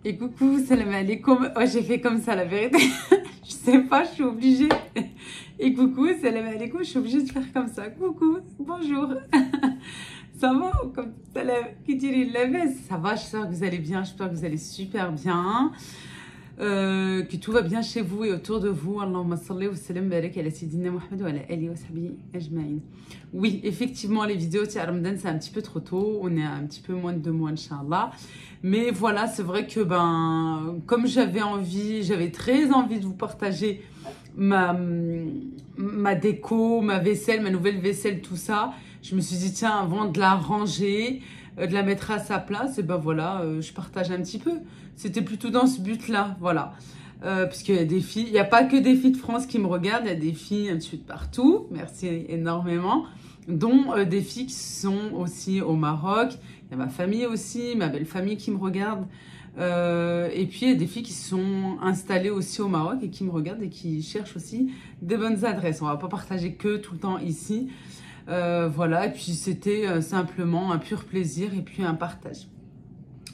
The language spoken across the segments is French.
Et coucou, salam alaikum. Oh, j'ai fait comme ça, la vérité. Je sais pas, je suis obligée. Et coucou, salam alaikum. Je suis obligée de faire comme ça. Coucou, bonjour. Ça va? Comme salam, qui dit ça va, j'espère que vous allez bien. J'espère que vous allez super bien. Que tout va bien chez vous et autour de vous. Allahumma salli wa sallam barak ala sayyidina Muhammad wa ala alihi wa sahbihi ajma'in. Oui, effectivement, les vidéos de Ramadan, c'est un petit peu trop tôt. On est à un petit peu moins de 2 mois, Inch'Allah. Mais voilà, c'est vrai que comme j'avais très envie de vous partager ma déco, ma vaisselle, ma nouvelle vaisselle, tout ça. Je me suis dit, tiens, avant de la ranger, de la mettre à sa place, et voilà, je partage un petit peu. C'était plutôt dans ce but-là, voilà. Puisqu'il y a des filles, il n'y a pas que des filles de France qui me regardent, il y a des filles un petit peu de partout, merci énormément, dont des filles qui sont aussi au Maroc. Il y a ma famille aussi, ma belle famille qui me regarde. Et puis, il y a des filles qui sont installées aussi au Maroc et qui me regardent et qui cherchent aussi des bonnes adresses. On ne va pas partager que tout le temps ici. Voilà, et puis c'était simplement un pur plaisir et puis un partage.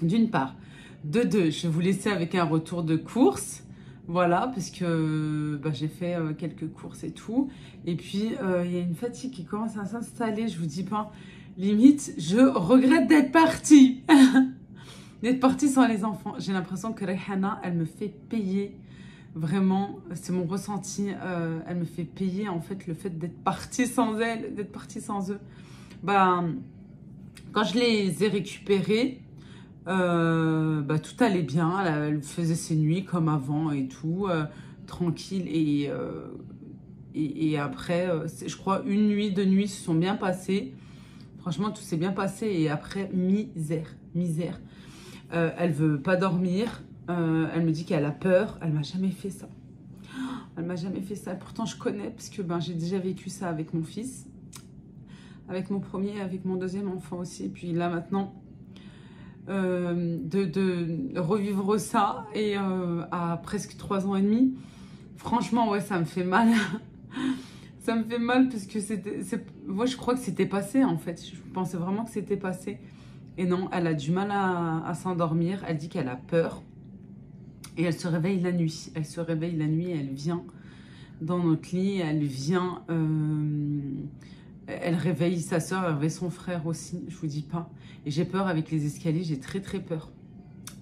D'une part. De deux, je vais vous laisser avec un retour de course. Voilà, parce que j'ai fait quelques courses et tout. Et puis, il y a une fatigue qui commence à s'installer. Je vous dis pas, limite, je regrette d'être partie. D'être partie sans les enfants. J'ai l'impression que Rayhana, elle me fait payer. Vraiment, c'est mon ressenti. Elle me fait payer, en fait, le fait d'être partie sans elle, d'être partie sans eux. Quand je les ai récupérés, tout allait bien. Elle faisait ses nuits comme avant et tout, tranquille. Et après, je crois, 1 nuit, 2 nuits se sont bien passées. Franchement, tout s'est bien passé. Et après, misère. Elle veut pas dormir. Elle me dit qu'elle a peur. Elle m'a jamais fait ça. Elle m'a jamais fait ça. Pourtant, je connais parce que j'ai déjà vécu ça avec mon fils, avec mon premier, avec mon deuxième enfant aussi. Et puis là maintenant, de revivre ça et à presque 3 ans et demi, franchement, ouais, ça me fait mal. Ça me fait mal parce que moi, je crois que c'était passé en fait. Je pensais vraiment que c'était passé. Et non, elle a du mal à s'endormir. Elle dit qu'elle a peur. Et elle se réveille la nuit. Elle se réveille la nuit, elle vient dans notre lit. Elle vient... elle réveille sa soeur, elle réveille son frère aussi. Je vous dis pas. Et j'ai peur avec les escaliers. J'ai très très peur.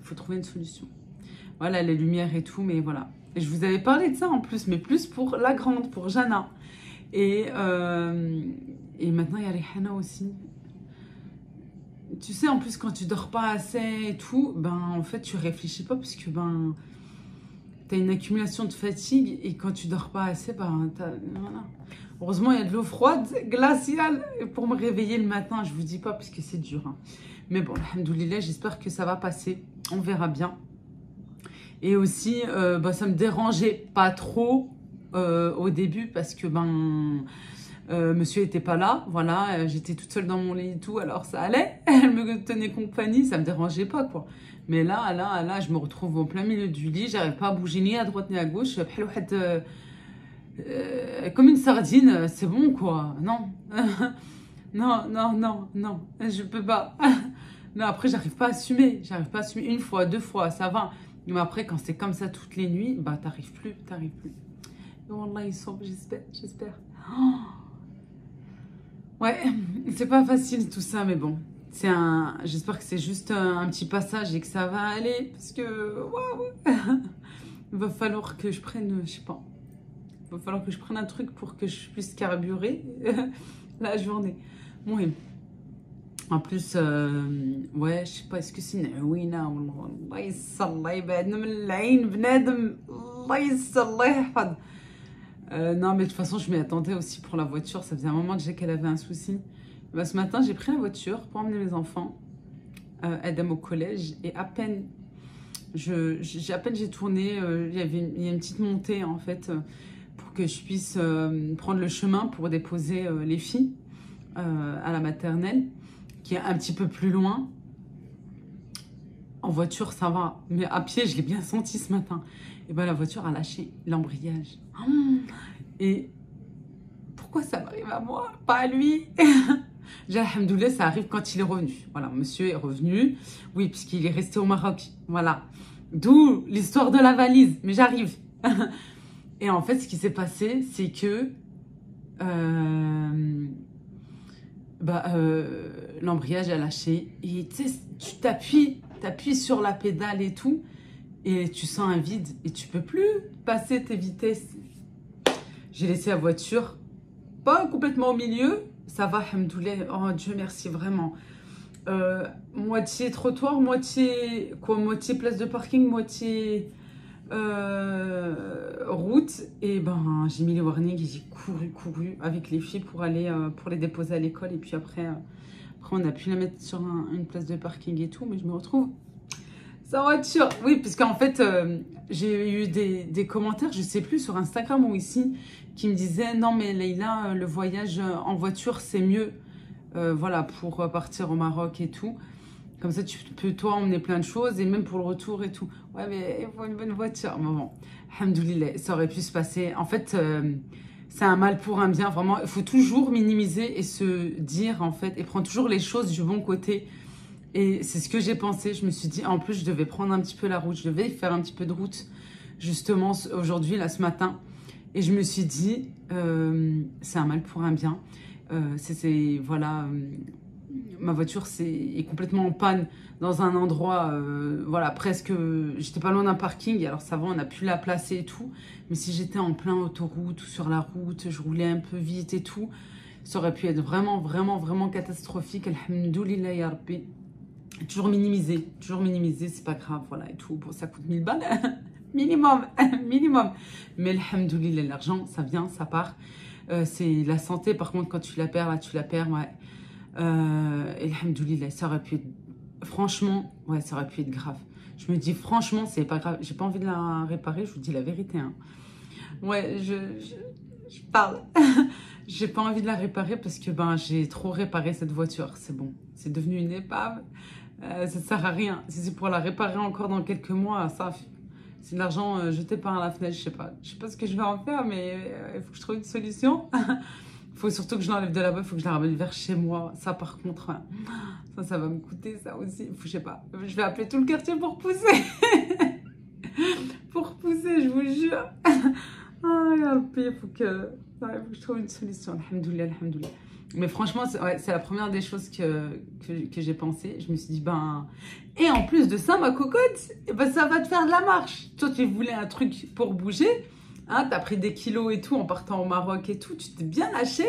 Il faut trouver une solution. Voilà, les lumières et tout. Mais voilà. Et je vous avais parlé de ça en plus. Mais plus pour la grande, pour Jana. Et maintenant, il y a Rayhana aussi. Tu sais, en plus, quand tu dors pas assez et tout, en fait, tu réfléchis pas parce que, t'as une accumulation de fatigue et quand tu dors pas assez, voilà. Heureusement, il y a de l'eau froide, glaciale, pour me réveiller le matin, je vous dis pas parce que c'est dur. Hein. Mais bon, alhamdoulilah, j'espère que ça va passer. On verra bien. Et aussi, ça me dérangeait pas trop au début parce que, monsieur était pas là, voilà, j'étais toute seule dans mon lit et tout, alors ça allait, elle me tenait compagnie, ça me dérangeait pas quoi. Mais là, je me retrouve au plein milieu du lit, j'arrive pas à bouger ni à droite ni à gauche, comme une sardine, c'est bon quoi, non, non, je peux pas. Non, après j'arrive pas à assumer, 1 fois, 2 fois, ça va. Mais après quand c'est comme ça toutes les nuits, t'arrives plus. Et Wallah, ils sont, j'espère. Oh. Ouais, c'est pas facile tout ça, mais bon, j'espère que c'est juste un petit passage et que ça va aller, parce que, waouh, il va falloir que je prenne, je sais pas, il va falloir que je prenne un truc pour que je puisse carburer la journée. Oui. En plus, ouais, je sais pas, est-ce que c'est une ouina ou Allah ysallah ybaadna min al-ayn bnadem, Allah ysallah yahfad. Non, mais de toute façon, je m'y attendais aussi pour la voiture. Ça faisait un moment déjà qu'elle avait un souci. Ce matin, j'ai pris la voiture pour emmener mes enfants, Adam au collège. Et à peine j'ai tourné, il y a une petite montée en fait, pour que je puisse prendre le chemin pour déposer les filles à la maternelle, qui est un petit peu plus loin. En voiture, ça va. Mais à pied, je l'ai bien senti ce matin. Et la voiture a lâché l'embrayage. Et pourquoi ça m'arrive à moi, pas à lui? Alhamdoulilah, ça arrive quand il est revenu. Voilà, monsieur est revenu. Oui, puisqu'il est resté au Maroc. Voilà. D'où l'histoire de la valise. Mais j'arrive. Et en fait, ce qui s'est passé, c'est que l'embrayage a lâché. Et tu sais, tu t'appuies sur la pédale et tout. Et tu sens un vide. Et tu peux plus passer tes vitesses. J'ai laissé la voiture pas complètement au milieu. Ça va, alhamdoulilah. Oh Dieu merci, vraiment. Moitié trottoir, moitié place de parking, moitié route. Et ben j'ai mis les warnings et j'ai couru avec les filles pour aller pour les déposer à l'école. Et puis après on a pu la mettre sur une place de parking et tout. Mais je me retrouve sans voiture. Oui, parce qu'en fait j'ai eu des commentaires, je sais plus, sur Instagram ou ici, qui me disaient non mais Leïla, le voyage en voiture c'est mieux. Voilà, pour partir au Maroc et tout. Comme ça, tu peux, toi, emmener plein de choses. Et même pour le retour et tout. Ouais, mais il faut une bonne voiture. Mais bon, alhamdoulilah, ça aurait pu se passer. En fait, c'est un mal pour un bien. Vraiment, il faut toujours minimiser et se dire, en fait, et prendre toujours les choses du bon côté. Et c'est ce que j'ai pensé. Je me suis dit, en plus, je devais prendre un petit peu la route. Je devais faire un petit peu de route, justement, aujourd'hui, là, ce matin. Et je me suis dit, c'est un mal pour un bien. Voilà, ma voiture est complètement en panne dans un endroit, voilà, presque, j'étais pas loin d'un parking, et alors ça va, on a pu la placer et tout, mais si j'étais en plein autoroute ou sur la route, je roulais un peu vite et tout, ça aurait pu être vraiment, vraiment, vraiment catastrophique. Alhamdoulilah ya Rabbi. Toujours minimiser, c'est pas grave, voilà, et tout. Bon, ça coûte 1000 balles, minimum, minimum, mais alhamdoulilah, l'argent, ça vient, ça part. C'est la santé, par contre, quand tu la perds, là, tu la perds, ouais. Et alhamdoulilah, ça aurait pu être, franchement, ouais, ça aurait pu être grave. Je me dis, franchement, c'est pas grave. J'ai pas envie de la réparer, je vous dis la vérité, hein. Ouais, je parle. J'ai pas envie de la réparer parce que, ben, j'ai trop réparé cette voiture. C'est bon, c'est devenu une épave. Ça sert à rien. Si c'est pour la réparer encore dans quelques mois, ça... C'est de l'argent jeté par la fenêtre, je sais pas. Je sais pas ce que je vais en faire, mais il faut que je trouve une solution. Il faut surtout que je l'enlève de là-bas, il faut que je la ramène vers chez moi. Ça, par contre, ça va me coûter, ça aussi. Je sais pas. Je vais appeler tout le quartier pour pousser. Pour pousser, je vous jure. Il faut que je trouve une solution. Alhamdoulilah, alhamdoulilah. Mais franchement, c'est la première des choses que j'ai pensé. Je me suis dit, ben... Et en plus de ça, ma cocotte, ben, ça va te faire de la marche. Toi, tu voulais un truc pour bouger. Hein, tu as pris des kilos et tout en partant au Maroc et tout. Tu t'es bien lâché.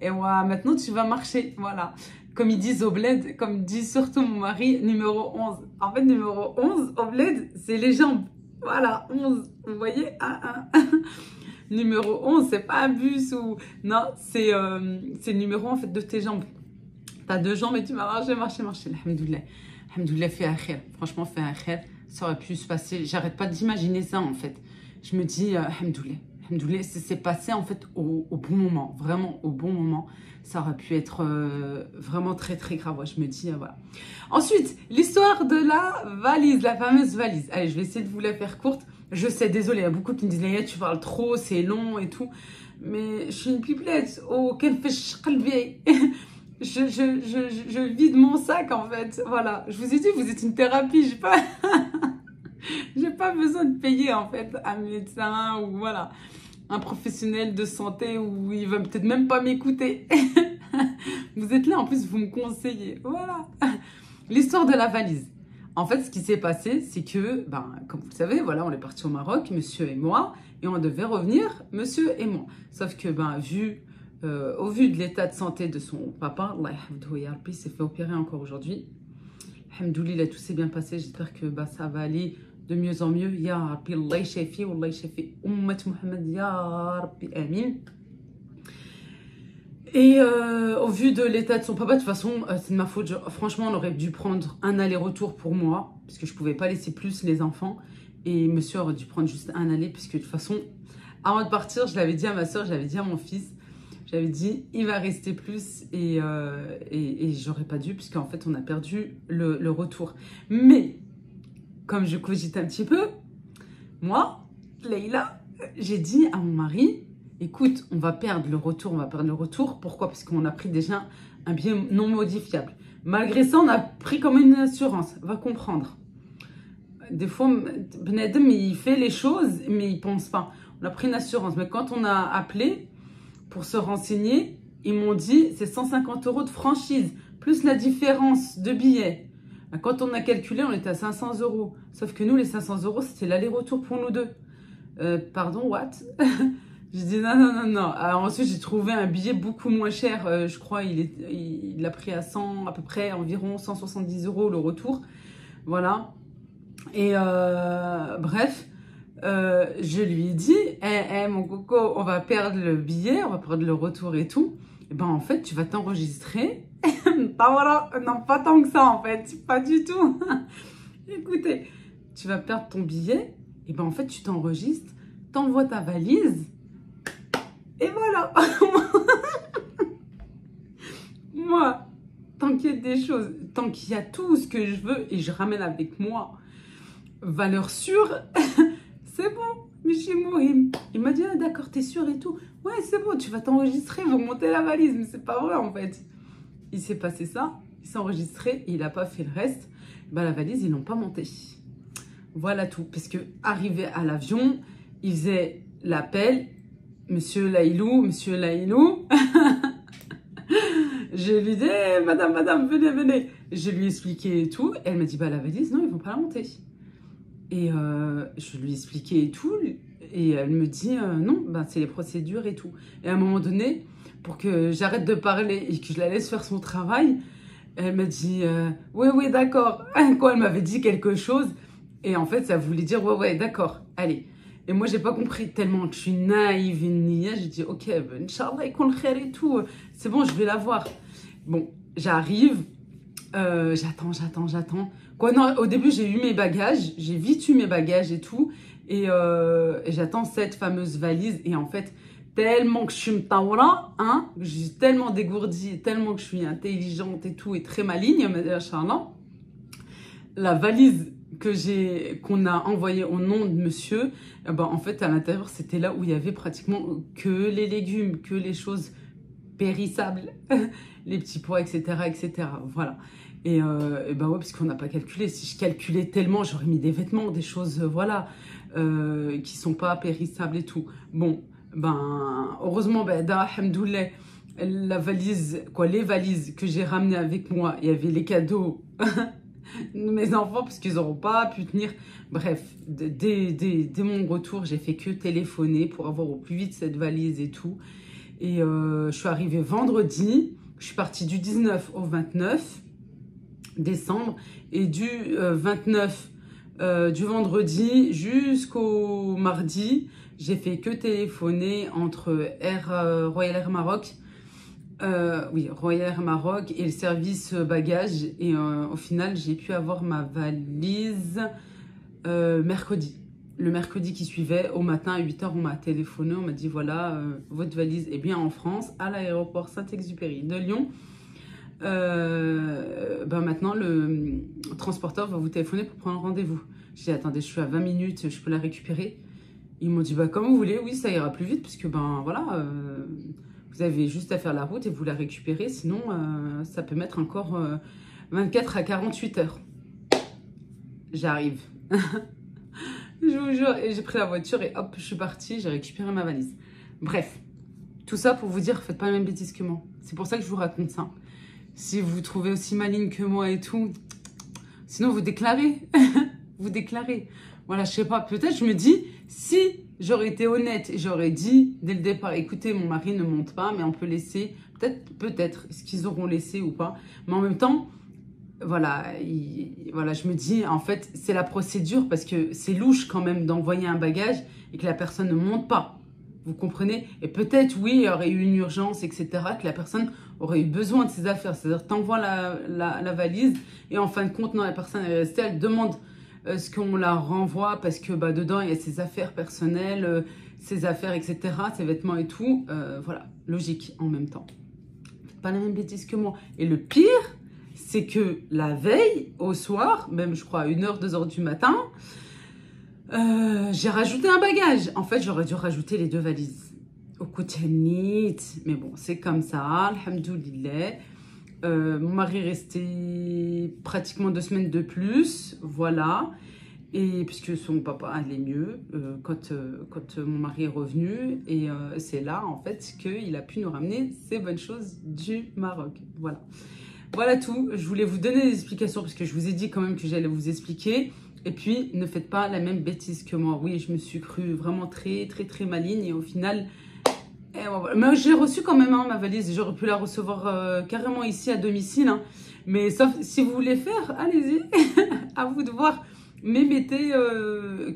Et ouais, maintenant, tu vas marcher. Voilà. Comme ils disent au bled, comme dit surtout mon mari, numéro 11. En fait, numéro 11 au bled, c'est les jambes. Voilà, 11. Vous voyez, numéro 11, c'est pas un bus ou... Non, c'est le numéro en fait de tes jambes. T'as deux jambes et tu vas marcher. Alhamdoulilah. Alhamdoulilah, fait un khair. Franchement, fait un khair. Ça aurait pu se passer. J'arrête pas d'imaginer ça en fait. Je me dis, alhamdoulilah. Alhamdoulilah, c'est passé en fait au bon moment. Vraiment au bon moment. Ça aurait pu être vraiment très très grave. Ouais, je me dis, voilà. Ensuite, l'histoire de la valise, la fameuse valise. Allez, je vais essayer de vous la faire courte. Je sais, désolée, il y a beaucoup qui me disent, Leïla, tu parles trop, c'est long et tout. Mais je suis une pipelette. Oh, quel fait je vide mon sac en fait. Voilà, je vous ai dit, vous êtes une thérapie. J'ai pas besoin de payer en fait un médecin ou voilà, un professionnel de santé où il va peut-être même pas m'écouter. Vous êtes là, en plus, vous me conseillez. Voilà. L'histoire de la valise. En fait, ce qui s'est passé, c'est que, ben, comme vous le savez, voilà, on est parti au Maroc, monsieur et moi, et on devait revenir, monsieur et moi. Sauf que, ben, au vu de l'état de santé de son papa, Allah il s'est fait opérer encore aujourd'hui. Alhamdoulilah, tout s'est bien passé. J'espère que bah, ça va aller de mieux en mieux. Ya Rabbi, Allah yashafi, Allah yashafi, Ummat Muhammad, Ya Rabbi, Amin. Et au vu de l'état de son papa, de toute façon, c'est de ma faute. Franchement, on aurait dû prendre un aller-retour pour moi, parce que je ne pouvais pas laisser plus les enfants. Et monsieur aurait dû prendre juste un aller, puisque de toute façon, avant de partir, je l'avais dit à ma soeur, je l'avais dit à mon fils, j'avais dit, il va rester plus, et j'aurais pas dû, puisqu'en fait, on a perdu le retour. Mais, comme je cogite un petit peu, moi, Leïla, j'ai dit à mon mari, écoute, on va perdre le retour. Pourquoi? Parce qu'on a pris déjà un billet non modifiable. Malgré ça, on a pris comme une assurance. Va comprendre. des fois, Ben Adam, il fait les choses, mais il pense pas. On a pris une assurance, mais quand on a appelé pour se renseigner, ils m'ont dit c'est 150 € de franchise, plus la différence de billets. Quand on a calculé, on était à 500 €. Sauf que nous, les 500 €, c'était l'aller-retour pour nous deux. Pardon, what? J'ai dit non, non, non, non. Alors ensuite, j'ai trouvé un billet beaucoup moins cher. Je crois il l'a pris à 100, à peu près environ 170 € le retour. Voilà. Et bref, je lui ai dit, mon coco, on va perdre le billet, on va perdre le retour et tout. Et ben en fait, tu vas t'enregistrer. Voilà. Non, pas tant que ça en fait, pas du tout. Écoutez, tu vas perdre ton billet. Et ben en fait, tu t'enregistres, t'envoies ta valise. Et voilà. Moi, tant qu'il y a des choses, tant qu'il y a tout ce que je veux et je ramène avec moi, valeur sûre, c'est bon, Michi Mohim. Il m'a dit, ah, d'accord, t'es sûr et tout. Ouais, c'est bon, tu vas t'enregistrer, vous montez la valise. Mais c'est pas vrai en fait. Il s'est passé ça, il s'est enregistré et il n'a pas fait le reste. Ben, la valise, ils l'ont pas montée. Voilà tout. Parce que arrivé à l'avion, il faisait l'appel. Monsieur Laïlou. Je lui dis, hey, madame, venez. Je lui ai expliqué et tout. Elle m'a dit, bah la valise, non, ils vont pas la monter. Et je lui ai expliqué et tout. Et elle me dit, non, bah, c'est les procédures et tout. Et à un moment donné, pour que j'arrête de parler et que je la laisse faire son travail, elle m'a dit, oui, d'accord. Quand elle m'avait dit quelque chose, et en fait, ça voulait dire, ouais, d'accord, allez. Et moi, j'ai pas compris tellement que je suis naïve et nia. J'ai dit, ok, ben, Inch'Allah, il compte faire et tout. C'est bon, je vais la voir. Bon, j'arrive. J'attends. Quoi, non, au début, j'ai eu mes bagages. J'ai vite eu mes bagages et tout. Et j'attends cette fameuse valise. Et en fait, tellement que je suis mtaoura, hein, je suis tellement dégourdie, tellement que je suis intelligente et tout, et très maligne, Inch'Allah, la valise qu'on a envoyée au nom de monsieur, ben, en fait, à l'intérieur, c'était là où il y avait pratiquement que les légumes, que les choses périssables, les petits pois, etc., etc. Voilà. Et ben ouais, parce qu'on n'a pas calculé. Si je calculais tellement, j'aurais mis des vêtements, des choses, voilà, qui sont pas périssables et tout. Bon, ben, heureusement, ben, alhamdoulilah, la valise, les valises que j'ai ramenées avec moi, il y avait les cadeaux de mes enfants, parce qu'ils n'auront pas pu tenir. Bref, dès mon retour, j'ai fait que téléphoner pour avoir au plus vite cette valise et tout. Et je suis arrivée vendredi. Je suis partie du 19 au 29 décembre. Et du 29, du vendredi jusqu'au mardi, j'ai fait que téléphoner entre Royal Air Maroc, Royal Air Maroc et le service bagages. Et au final, j'ai pu avoir ma valise mercredi. Le mercredi qui suivait, au matin à 8 h, on m'a téléphoné, on m'a dit voilà, votre valise est bien en France, à l'aéroport Saint-Exupéry de Lyon. Ben maintenant, le transporteur va vous téléphoner pour prendre rendez-vous. J'ai dit attendez, je suis à 20 minutes, je peux la récupérer? Ils m'ont dit bah comme vous voulez, oui, ça ira plus vite, puisque ben voilà, vous avez juste à faire la route et vous la récupérez, sinon ça peut mettre encore 24 à 48 heures. J'arrive. Je vous jure, et j'ai pris la voiture et hop, je suis partie, j'ai récupéré ma valise. Bref, tout ça pour vous dire, faites pas la même bêtise que moi. C'est pour ça que je vous raconte ça. Si vous vous trouvez aussi maligne que moi et tout, sinon vous déclarez. Vous déclarez. Voilà, je sais pas, peut-être je me dis, si j'aurais été honnête et j'aurais dit dès le départ, écoutez, mon mari ne monte pas, mais on peut laisser, peut-être, est-ce qu'ils auront laissé ou pas. Mais en même temps, voilà, voilà, je me dis, en fait, c'est la procédure parce que c'est louche quand même d'envoyer un bagage et que la personne ne monte pas. Vous comprenez? Et peut-être, oui, il y aurait eu une urgence, etc., que la personne aurait eu besoin de ses affaires. C'est-à-dire, t'envoies la valise et en fin de compte, non, la personne est restée, elle demande ce qu'on la renvoie parce que bah, dedans, il y a ses affaires personnelles, ses affaires, etc., ses vêtements et tout. Voilà, logique en même temps. Pas la même bêtise que moi. Et le pire, c'est que la veille, au soir, même je crois à 1 h, 2 h du matin, j'ai rajouté un bagage. En fait, j'aurais dû rajouter les 2 valises. Au Koutanit, mais bon, c'est comme ça, alhamdoulilah. Mon mari restait pratiquement 2 semaines de plus, voilà. Et puisque son papa allait mieux quand mon mari est revenu. Et c'est là, en fait, qu'il a pu nous ramener ces bonnes choses du Maroc. Voilà. Voilà tout. Je voulais vous donner des explications parce que je vous ai dit quand même que j'allais vous expliquer. Et puis, ne faites pas la même bêtise que moi. Oui, je me suis crue vraiment très, très, très maligne. Et au final, mais j'ai reçu quand même ma valise. J'aurais pu la recevoir carrément ici à domicile. Hein. Mais sauf si vous voulez faire, allez-y. À vous de voir. Mais mettez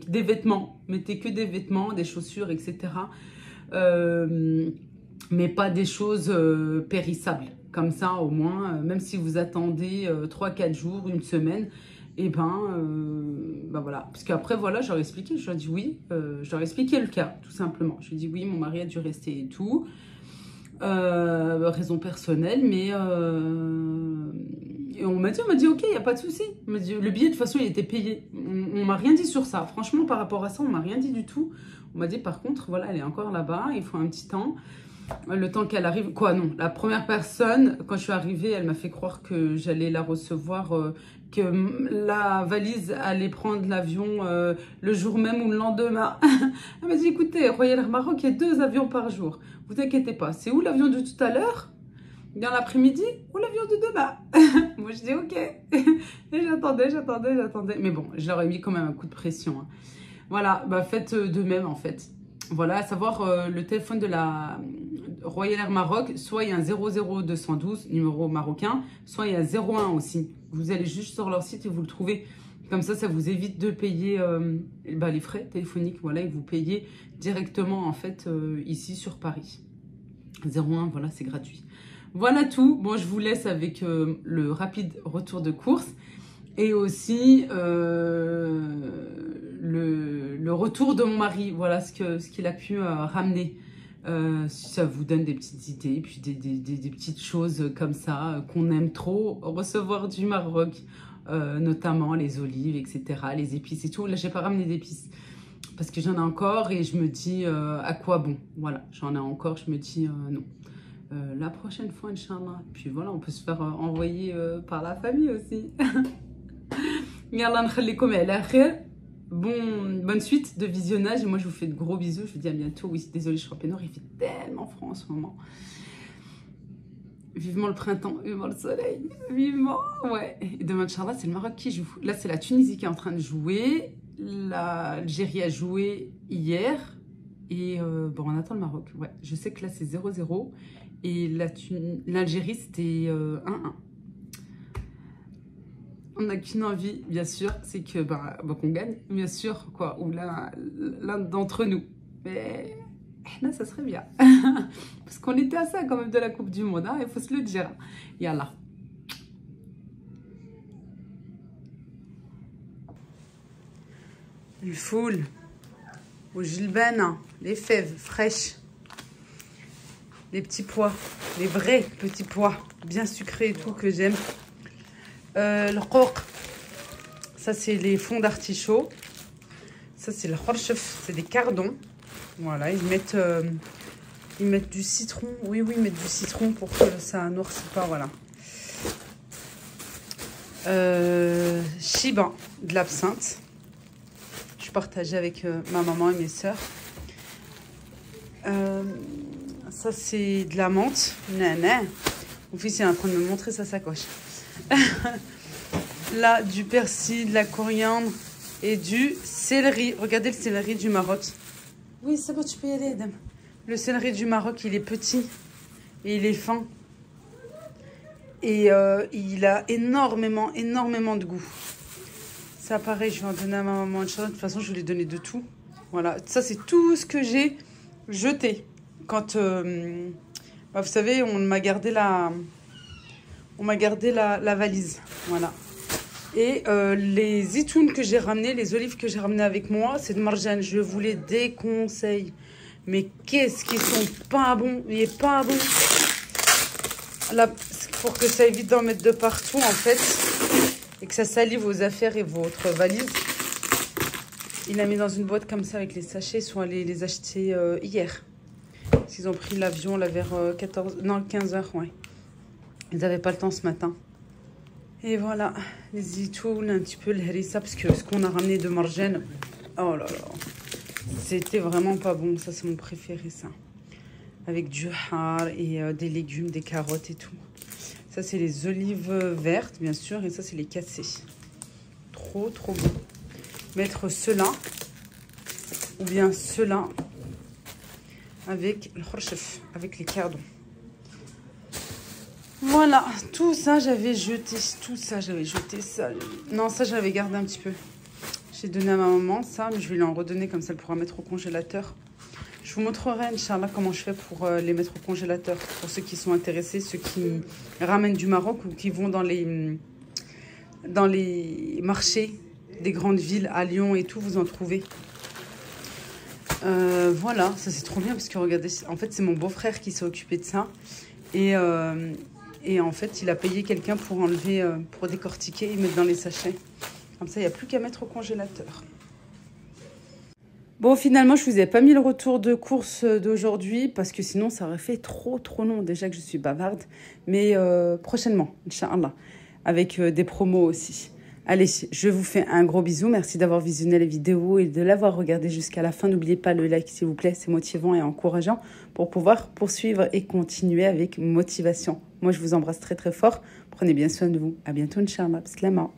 des vêtements. Mettez que des vêtements, des chaussures, etc. Mais pas des choses périssables. Comme ça, au moins, même si vous attendez 3-4 jours, une semaine, et ben voilà. Parce qu'après, voilà, j'aurais expliqué. Je leur ai dit oui. J'aurais expliqué le cas, tout simplement. Je lui ai dit oui, mon mari a dû rester et tout. Raison personnelle, mais... Et on m'a dit ok, il n'y a pas de souci. Le billet, de toute façon, il était payé. On m'a rien dit sur ça. Franchement, par rapport à ça, on m'a rien dit du tout. On m'a dit, par contre, voilà, elle est encore là-bas. Il faut un petit temps. Le temps qu'elle arrive... Quoi, non. La première personne, quand je suis arrivée, elle m'a fait croire que j'allais la recevoir... que la valise allait prendre l'avion le jour même ou le lendemain. Elle m'a dit, écoutez, Royal Air Maroc, il y a 2 avions par jour. Vous inquiétez pas. C'est où l'avion de tout à l'heure, dans l'après-midi, ou l'avion de demain? Moi, je dis ok. Et j'attendais. Mais bon, je leur ai mis quand même un coup de pression. Hein. Voilà, bah faites de même en fait. Voilà, à savoir le téléphone de la Royal Air Maroc, soit il y a un 00212, numéro marocain, soit il y a 01 aussi. Vous allez juste sur leur site et vous le trouvez. Comme ça vous évite de payer les frais téléphoniques. Voilà, et vous payez directement en fait ici sur Paris. 01, voilà, c'est gratuit. Voilà tout. Bon, je vous laisse avec le rapide retour de course et aussi le retour de mon mari. Voilà ce qu'il a pu ramener. Si ça vous donne des petites idées, puis des petites choses comme ça qu'on aime trop recevoir du Maroc, notamment les olives, etc., les épices et tout. Là, j'ai pas ramené d'épices parce que j'en ai encore et je me dis à quoi bon. Voilà, j'en ai encore, je me dis non. La prochaine fois, Inch'Allah. Puis voilà, on peut se faire envoyer par la famille aussi. Yallah, nkhalikom ala khair. Bonne suite de visionnage. Et moi, je vous fais de gros bisous. Je vous dis à bientôt. Oui, désolé, je suis en peignoir. Il fait tellement froid en ce moment. Vivement le printemps, vivement le soleil. Vivement, ouais. Et demain, Inch'Allah, c'est le Maroc qui joue. Là, c'est la Tunisie qui est en train de jouer. L'Algérie a joué hier. Et bon, on attend le Maroc. Ouais, je sais que là, c'est 0-0. Et l'Algérie, c'était 1-1. On n'a qu'une envie, bien sûr, c'est que qu'on gagne, bien sûr, quoi, ou l'un d'entre nous. Mais là, ça serait bien. Parce qu'on était à ça quand même de la Coupe du Monde, hein, il faut se le dire. Yallah. Le foule, au gilbane, les fèves fraîches. Les petits pois, les vrais petits pois, bien sucrés et tout, que j'aime. Le qoq, ça c'est les fonds d'artichaut. Ça c'est le khorchef, c'est des cardons. Voilà, ils mettent du citron. Oui, ils mettent du citron pour que ça noircisse pas, voilà. Chiba, de l'absinthe. Je partageais avec ma maman et mes sœurs. Ça, c'est de la menthe. Nana. Mon fils est en train de me montrer sa sacoche. Là, du persil, de la coriandre et du céleri. Regardez le céleri du Maroc. Oui, c'est bon, tu peux y aller, dame. Le céleri du Maroc, il est petit et il est fin. Et il a énormément de goût. Ça, pareil, je vais en donner à ma maman. De toute façon, je lui ai donné de tout. Voilà, ça, c'est tout ce que j'ai jeté. Quand, vous savez, on m'a gardé la valise, voilà. Et les zitounes que j'ai ramenées, les olives que j'ai ramenées avec moi, c'est de marjane. Je vous les déconseille. Mais qu'est-ce qu'ils sont pas bons. Il est pas bon. Là, pour que ça évite d'en mettre de partout, en fait, et que ça salit vos affaires et votre valise, il a mis dans une boîte comme ça avec les sachets. Ils sont allés les acheter hier. Ils ont pris l'avion là vers 15 h, ouais. Ils n'avaient pas le temps ce matin. Et voilà, les zitoun, un petit peu le harissa, parce que ce qu'on a ramené de margène, oh là là, c'était vraiment pas bon. Ça, c'est mon préféré, ça. Avec du har et des légumes, des carottes et tout. Ça, c'est les olives vertes, bien sûr, et ça, c'est les cassés. Trop, trop bon. Mettre cela, ou bien cela, avec le khorchef, avec les cardons. Voilà, tout ça j'avais jeté, ça. Non, ça j'avais gardé un petit peu. J'ai donné à ma maman ça, mais je vais lui en redonner comme ça elle pourra mettre au congélateur. Je vous montrerai, Inch'Allah, comment je fais pour les mettre au congélateur. Pour ceux qui sont intéressés, ceux qui ramènent du Maroc ou qui vont dans les marchés des grandes villes, à Lyon et tout, vous en trouvez. Voilà, ça c'est trop bien parce que regardez, en fait c'est mon beau-frère qui s'est occupé de ça. Et en fait, il a payé quelqu'un pour enlever, pour décortiquer et mettre dans les sachets. Comme ça, il n'y a plus qu'à mettre au congélateur. Bon, finalement, je ne vous ai pas mis le retour de course d'aujourd'hui parce que sinon, ça aurait fait trop long. Déjà que je suis bavarde. Mais prochainement, Inch'Allah, avec des promos aussi. Allez, je vous fais un gros bisou. Merci d'avoir visionné la vidéo et de l'avoir regardée jusqu'à la fin. N'oubliez pas le like, s'il vous plaît. C'est motivant et encourageant pour pouvoir poursuivre et continuer avec motivation. Moi, je vous embrasse très fort. Prenez bien soin de vous. À bientôt, Inch'Allah. Bislama.